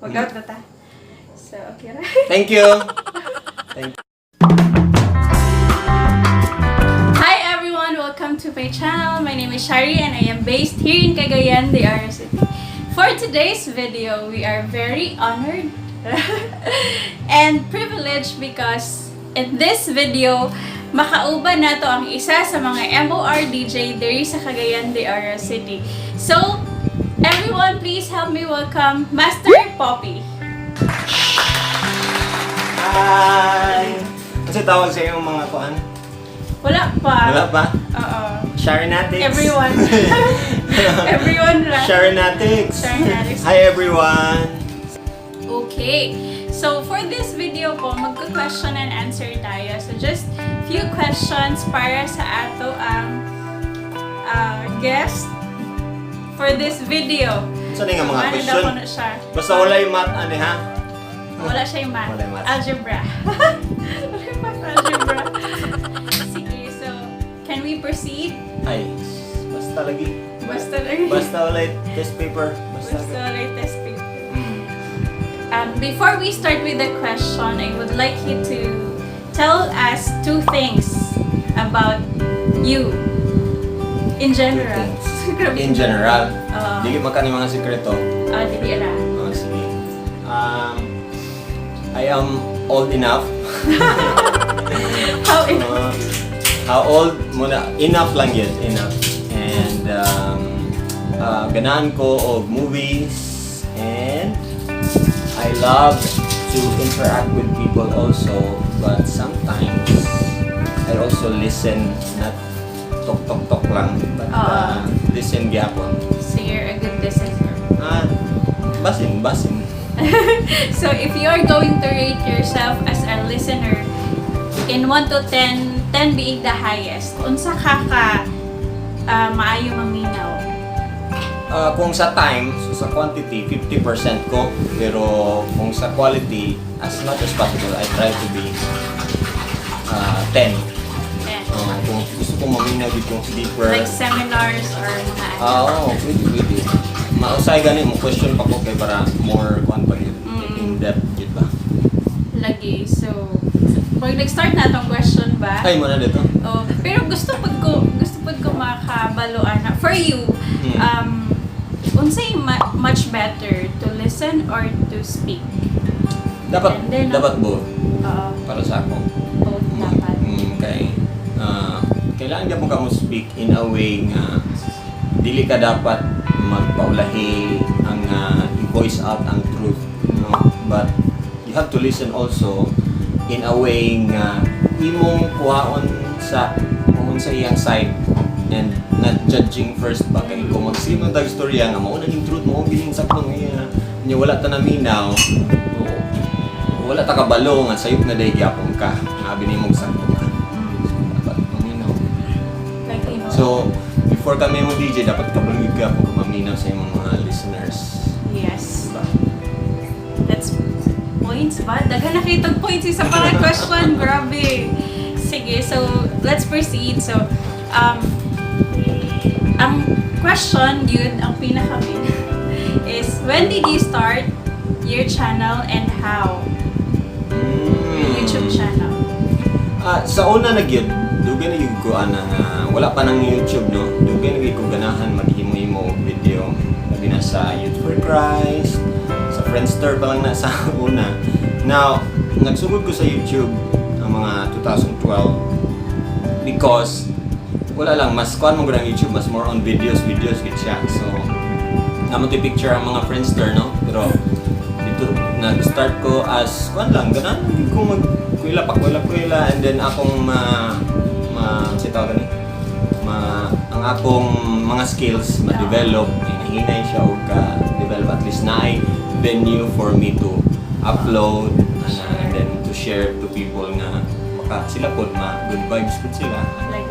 Mag-out na ta. So, okay ra. Thank you. Thank you. Hi everyone! Welcome to my channel. My name is Shari and I am based here in Cagayan de Oro City. For today's video, we are very honored and privileged because in this video, makauban nato ang isa sa mga MOR DJ diri sa Cagayan de Oro City. So, everyone, please help me welcome Master Poppy. Hi! Kasi tawag sa iyong mga kuan? Wala pa. Wala pa? Oo. Sharonatics. Everyone. Everyone lang. Sharonatics. Sharonatics. Hi everyone! Okay. So, for this video po, magka-question and answer tayo. So, just few questions para sa ato ang guest for this video. Saan nga mga Manid question? ako na siya. Basta wala yung math, ano ha? Wala siya yung math. Wala yung math. Algebra. Wala yung math, algebra. Sige, so, can we proceed? Ay, basta lagi. Basta lang. Basta wala yung test paper. Basta Basta lagi. latest paper. Before we start with the question, I would like you to tell us two things about you in general. In general. Oo. Di maka ni mga sekreto. Dili ra. Oh, sige. I am old enough. How old? Muna, enough lang yun. Enough. And ganahan ko og movies. And I love to interact with people also. But sometimes I also listen, not talk lang. But listen gyapon. So you're a good listener. Basin. So if you are going to rate yourself as a listener in 1 to 10, 10 being the highest, unsa ka maayo maminaw? Kung sa time, so sa quantity, 50% ko. Pero kung sa quality, as much as possible, I try to be 10. 10. Kung gusto kong maminaw dito deeper. Like seminars or mga Oo, pwede. Mausay gani mo question pa ko kay para more in depth yun ba? lagi. So, pag nag-start na itong question ba? Ay mo na dito. Oh, pero gusto pud ko makabaloan na. For you, unsay much better to listen or to speak? Dapat And then, both Oo, para sa ako. both dapat. Kailangan ka mo ka mo speak in a way nga dili ka dapat magpaulahi ang i-voice out ang truth, no? But you have to listen also in a way nga imong kuhaon sa iyang side and not judging first ba kay kung magsimong tag storya nga mao na ning truth mo gining saktong nya wala ta naminaw wala ta kabalo nga sayop na day gyapon ka nga binimong sakto ka dapat maminaw. Like, you know, So before kami mo DJ dapat kabalugid ka kung maminaw sa imong mga listeners. yes. That's points ba? Daghan nakitag points sa mga question. Grabe. Sige, so let's proceed. So, ang question yun, ang pinaka-main is, when did you start your channel and how? Your YouTube channel. Sa una na gyud, dugay na gyud ko wala pa nang YouTube no. Dugay na gyud ko ganahan maghimo-himo og video. Labi na sa Youth for Christ, sa Friendster pa lang na sa una. Now, nagsugod ko sa YouTube ang mga 2012 because wala lang, mas kuan mo grang YouTube, mas more on videos gid siya. So, namo ti picture ang mga Friendster no. Pero dito nag-start ko as kuan lang, ganahan ko magkuila and then akong ang akong mga skills ma-develop, hinahinay siya o ka-develop at least na ay venue for me to upload and then to share to people nga sila po good vibes po sila. Like,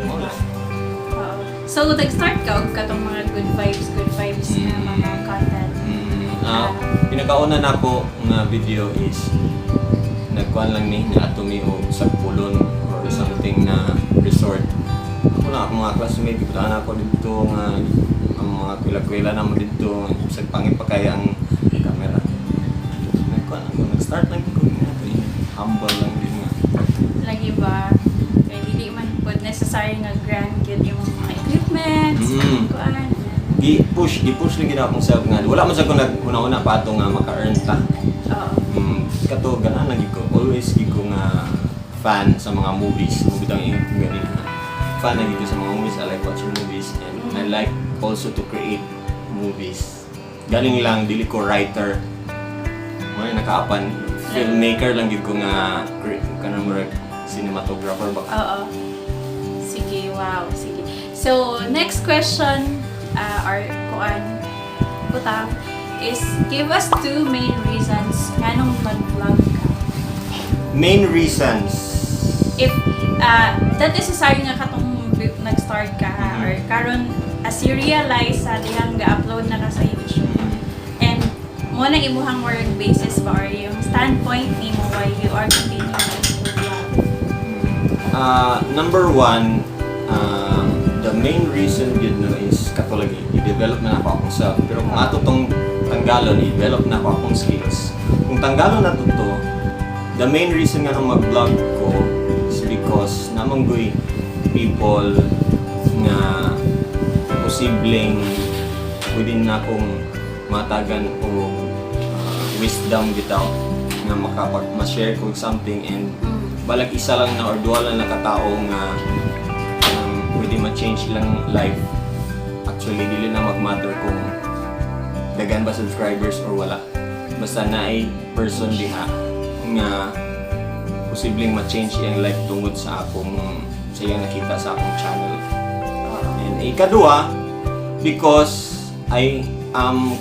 so, nag-start ka og katong mga good vibes na mga content. Pinakauna na ko nga video is nagkuhan lang ni na atumi o sagpulon or something na resort. Ako na mga classmate, iputahan ako dito nga ang mga kwila-kwila naman dito, isang pangit pa kaya ang camera. gi-push lang gid akong self nga wala man sa ko una-una pa ato nga maka-earn ta. Oo. Kato ganahan lagi ko. Always gi ko nga fan sa mga movies. Butang yung gani na. Fan lagi ko sa mga movies. I like watching movies and I like also to create movies. Galing lang dili ko writer. Mo nakaapan filmmaker lang gid ko nga kanang murag cinematographer ba. Oo. Sige, wow. Sige. So, next question or kuan butang is give us 2 main reasons nganong mag-vlog ka. Main reasons. If that is necessary nga katong nag-start ka ha, or karon as you realize sa dihang ga-upload na ka sa YouTube. And mo na imuhang work basis ba or yung standpoint nimo why you are continuing to vlog. Number 1, the main reason yun no is katulad i-develop na ako akong self. Pero kung ato tong tanggalon, i-develop na ako akong skills. Kung tanggalon na to, the main reason nga nung mag-vlog ko is because namanggoy people nga posibleng pwede na akong matagan o wisdom bitaw nga ma-share ko something and balag isa lang na or duha lang na katao nga pwede ma-change lang life. Actually, dili na mag-matter kung dagan ba subscribers or wala. Basta na ay person diha nga posibleng ma-change yung life tungod sa akong sa iyang nakita sa akong channel. And ikadua, because I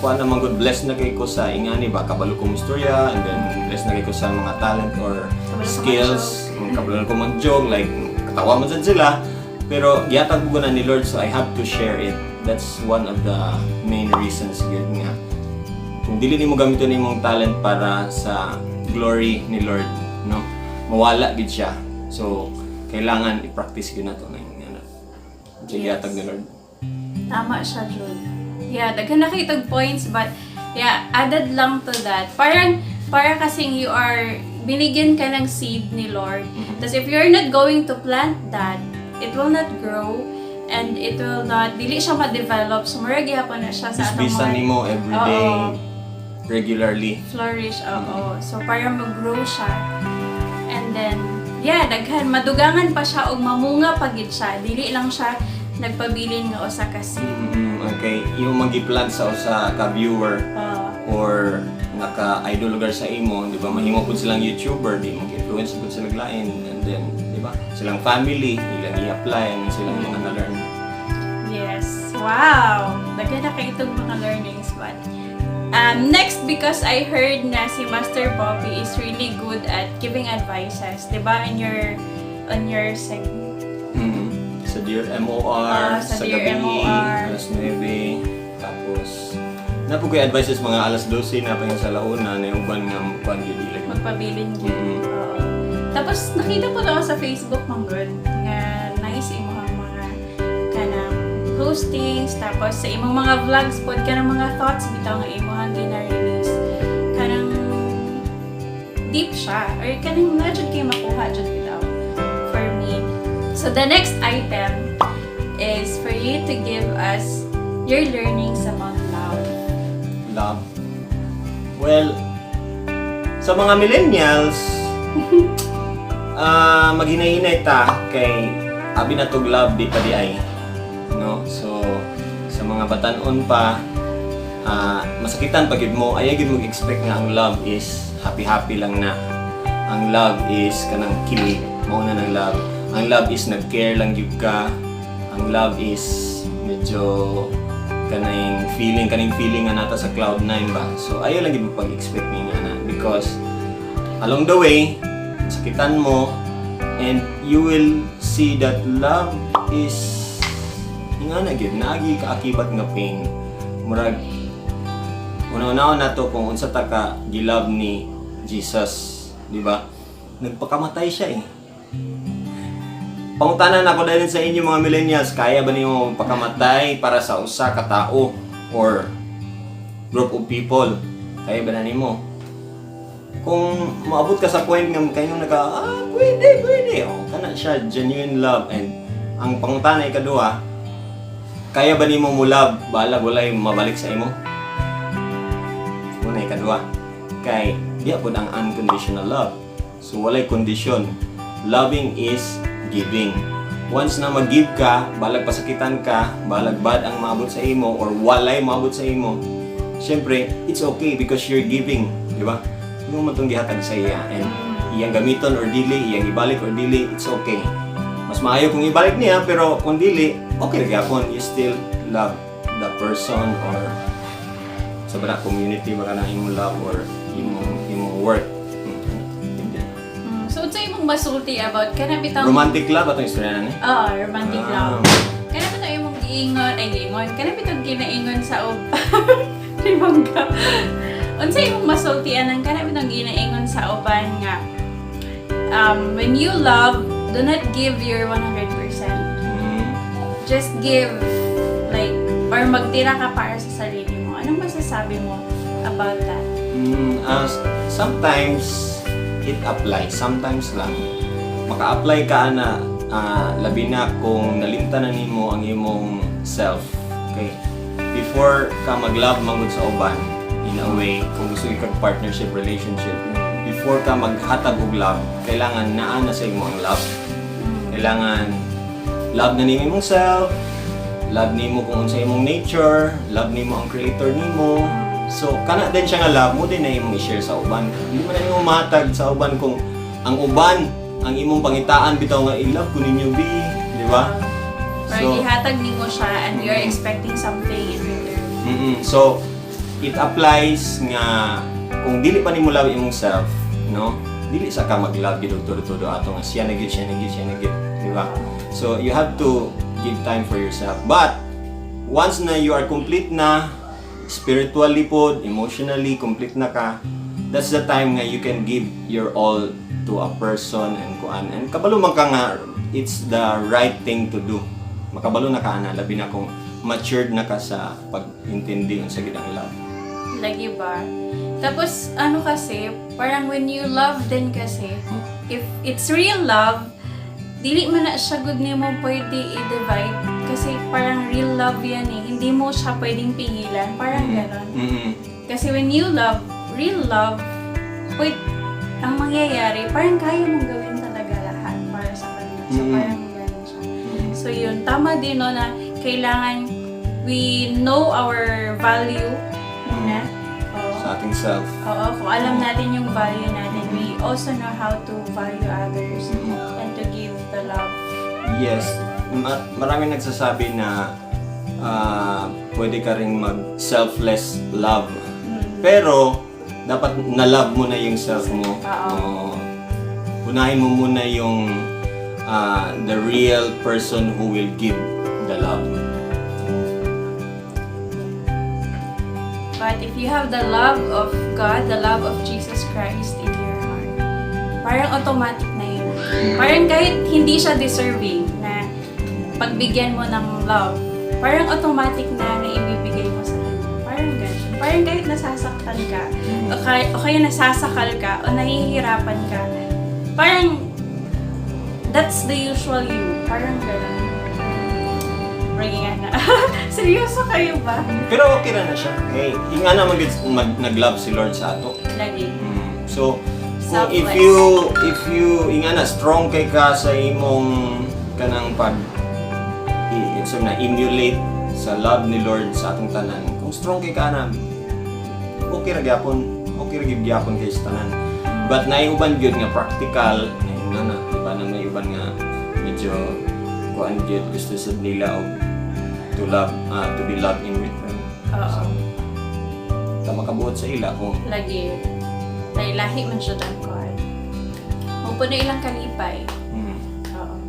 kuha naman good blessed na kay ko sa ingani ba kabalo kong istorya and then blessed na kay ko sa mga talent or skills. Kabalo ko mag-joke like katawa man sad sila. Pero gihatag ko na ni Lord so I have to share it. That's one of the main reasons yun nga. Kung dili nimo gamiton imong talent para sa glory ni Lord, no? Mawala gid siya. So kailangan i-practice gyud nato na ano. Gihatag ni Lord. Tama siya, Jude. Yeah, daghan na kitag points but yeah, added lang to that. Para kasing you are binigyan ka ng seed ni Lord. Tapos if you're not going to plant that, it will not grow and it will not dili siya ma-develop. So murag gyapon na siya sa atong Bisan nimo everyday, regularly. Flourish, oo. So para mag-grow siya. And then yeah, daghan madugangan pa siya og mamunga pagid siya. Dili lang siya nagpabilin nga usa ka seed. Okay, yung magi-plant sa usa ka viewer or naka-idol lugar sa imo, di ba? Mahimo pud silang YouTuber, di mag-influence pud sila lain and then, di ba? Silang family, ilang i-apply ang silang mga na-learn. Yes. Wow! Daghan na kayo itong mga learnings but next, because I heard na si Master Poppy is really good at giving advices, di ba? On your segment. Sa Dear MOR, sa sa Dear gabi, MOR. alas 9, tapos napo ko'y advices mga alas 12 na pa sa launa na yung uban nga kuan gyud ilag. Magpabilin yun. Tapos nakita po ako sa Facebook mong good nga nice imong mga kanang postings tapos sa imong mga vlogs pod kanang mga thoughts bitaw nga imong gina-release. Kanang deep siya or kanang na-jud kayo makuha jud bitaw for me. So the next item is for you to give us your learnings about love. Love. Well, sa mga millennials, maghinay-hinay ta kay abi na tog love di pa di ay. No? So, sa mga batanon pa, masakitan pag yun mo, ayaw yun mag-expect nga ang love is happy-happy lang na. Ang love is kanang kilig, mauna ng love. Ang love is nag-care lang yun ka. Ang love is medyo kaning feeling nga nata sa cloud 9 ba. So ayaw lang yun pag-expect niya na because along the way, sakitan mo and you will see that love is nga na gyud naagi kaakibat nga pain. Murag una-una na to kung unsa ta ka gilove ni Jesus, di ba? Nagpakamatay siya eh. Pangutanan ako dahil sa inyo mga millennials, kaya ba niyo pakamatay para sa usa ka tao or group of people? Kaya ba na nimo? Kung maabot ka sa point nga kayo pwede. Oh, kana siya genuine love and ang pangutana ikaduha, kaya ba nimo mo love balag walay mabalik sa imo? Muna ikadua. Kay di pud ang unconditional love. So walay kondisyon. Loving is giving. Once na mag-give ka, balag pasakitan ka, balag bad ang maabot sa imo or walay maabot sa imo, syempre, it's okay because you're giving, di ba? Yung mo itong gihatag sa iya and iyang gamiton or dili, iyang ibalik or dili, it's okay. Mas maayo kung ibalik niya, pero kung dili, okay rin yapon. You still love the person or sa bala community baka na imong love or imong work. So, unsa imong masulti about kana bitang Romantic love atong istorya na ni? romantic love. Kana bitang imong giingon, kana bitang ginaingon sa Rimangga. Unsa imong masultian ang kana bitang ginaingon sa uban nga when you love, do not give your 100%. Just give like or magtira ka para sa sarili mo. Anong masasabi mo about that? Sometimes it applies, sometimes lang. Maka-apply ka na labi na kung nalimtanan nimo ang imong self. Okay? Before ka mag-love mangud sa uban, in a way, kung gusto ikag partnership relationship, before ka maghatag og love, kailangan naa na sa imo ang love. Kailangan love na nimo imong self, love nimo kung unsa imong nature, love nimo ang creator nimo. So, kana din siya nga love mo din na imong i-share sa uban. Hindi mo na imong mahatag sa uban kung ang uban, ang imong pangitaan bitaw nga i-love ko ninyo bi, di ba? Or ihatag nimo siya and you're expecting something in return. So, it applies nga kung dili pa nimo love imong self, no? Dili sa ka mag-love gid todo ato nga siya na gid, di ba? So, you have to give time for yourself. But once na you are complete na spiritually po, emotionally complete na ka, that's the time nga you can give your all to a person and kuan. And kabalo man ka nga, it's the right thing to do. Makabalo na ka na, labi na kung matured na ka sa pag-intindi sa gidang love. Lagi ba? Tapos, ano kasi, parang when you love din kasi, if it's real love, dili man na siya good nimo pwede i-divide kasi parang real love yan eh. Hindi mo siya pwedeng pigilan. Parang ganon. Kasi when you love, real love, ang mangyayari, parang kaya mong gawin talaga lahat para sa kanila. So parang ganon siya. So yun, tama din no na kailangan we know our value muna. Sa ating self. Oo, kung alam natin yung value natin, we also know how to value others and to give the love. Yes, maraming nagsasabi na pwede ka ring mag-selfless love. Pero, dapat na-love mo na yung self mo. Unahin mo muna yung the real person who will give the love. But if you have the love of God, the love of Jesus Christ in your heart, parang automatic na yun. Parang kahit hindi siya deserving na pagbigyan mo ng love, parang automatic na ibibigay mo sa kanya. Parang ganun. Parang kahit nasasaktan ka, o kaya nasasakal ka, o nahihirapan ka, parang that's the usual you. Parang ganun. Na. Seryoso kayo ba? Pero okay na siya. Hey, inga na nag-love si Lord sa ato. Lagi. So, if you inga na strong kay ka sa imong kanang emulate sa love ni Lord sa atong tanan. Kung strong kay ka na, okay ra gyapon kay sa tanan. But naiuban gyud nga practical, inga na, diba na may uban nga medyo kuan gyud gusto sa nila og to be loved in return. Oo. So, makabuot sa ila kung lagi. Dahil lahi man siya ng kuhan. Mupo na ilang kalipay. Oo.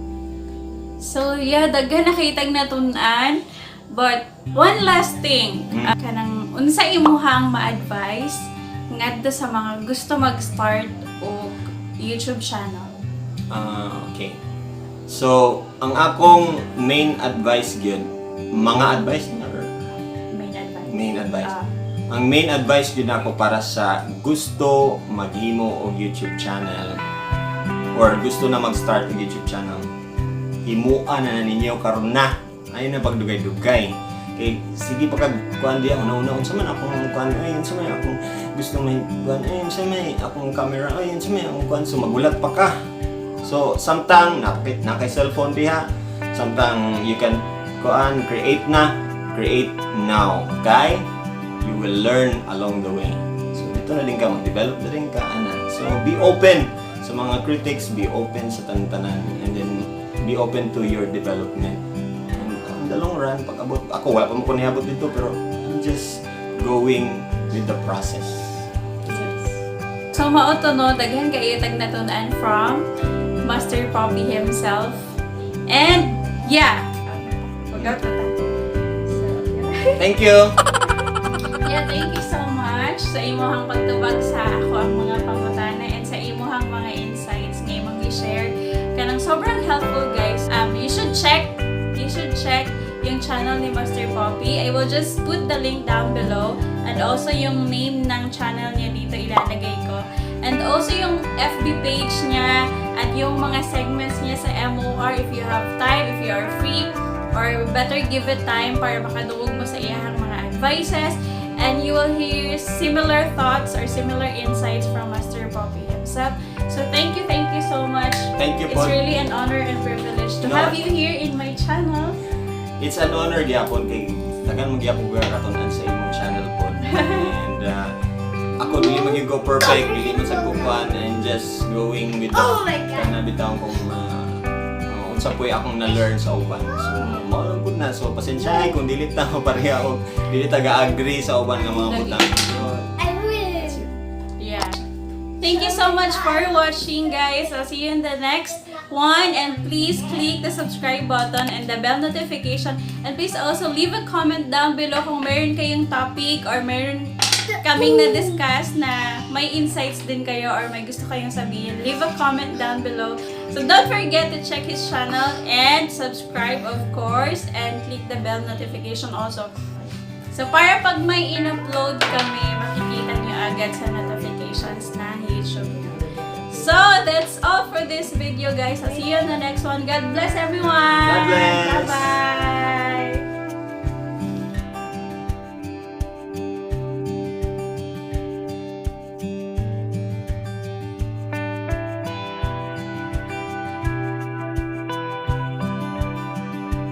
So, yeah, daghan nakitag na tunan. But, one last thing. Kanang, unsa imuhang ma-advise ngadto sa mga gusto mag-start o YouTube channel? Okay. So, ang akong main advice gyud, mga advice na or main advice. Ang main advice gyud ako para sa gusto maghimo og YouTube channel or gusto na mag-start og YouTube channel. Himuan na ninyo karon na. Ayaw na pagdugay-dugay. Kay sige pa kag kuan diya una-una unsa man akong kuan ay unsa man akong gusto may kuan ay unsa may akong camera ay unsa may akong kuan so magulat pa ka. So samtang na kay cellphone diha, samtang you can kuan create now. Okay? You will learn along the way. So dito na din ka mag-develop na rin ka ana. So be open sa mga critics, be open sa tanan-tanan, and then be open to your development. The long run, pag abot, ako wala pa mo ko niabot dito, pero I'm just going with the process. So mauto no, daghan kayo tagnatunan from Master Poppy himself. And yeah, wag-out na ta. So, Thank you! yeah, thank you so much sa imuhang pagtubag sa ako ang mga pangutana and sa imuhang mga insights nga imong i-share. Kanang sobrang helpful guys. You should check yung channel ni Master Poppy. I will just put the link down below and also yung name ng channel niya dito ilalagay ko. And also yung FB page niya at yung mga segments niya sa MOR if you have time, if you are free, or better give it time para makadungog mo sa iyang mga advices and you will hear similar thoughts or similar insights from Master Poppy himself. So thank you so much. Thank you It's po. really an honor and privilege to have you here in my channel. It's an honor gyapon kay tagan mo gyapon ko katunan sa imong channel po. And ako dili maging go perfect, dili man sa kukuan, and just going with the Oh my God. kana bitaw kong unsa poy akong na-learn sa uban. So mao lang pud na, so pasensya kung dili ta pareha og dili ta ga-agree sa uban nga mga butang. So, Yeah. Thank you so much for watching, guys. I'll see you in the next one. And please click the subscribe button and the bell notification. And please also leave a comment down below kung meron kayong topic or meron kaming na-discuss na may insights din kayo or may gusto kayong sabihin. Leave a comment down below. So don't forget to check his channel and subscribe, of course, and click the bell notification also. So para pag may in-upload kami, makikita nyo agad sa notifications na YouTube. So that's all for this video, guys. I'll see you in the next one. God bless everyone. God bless. Bye-bye.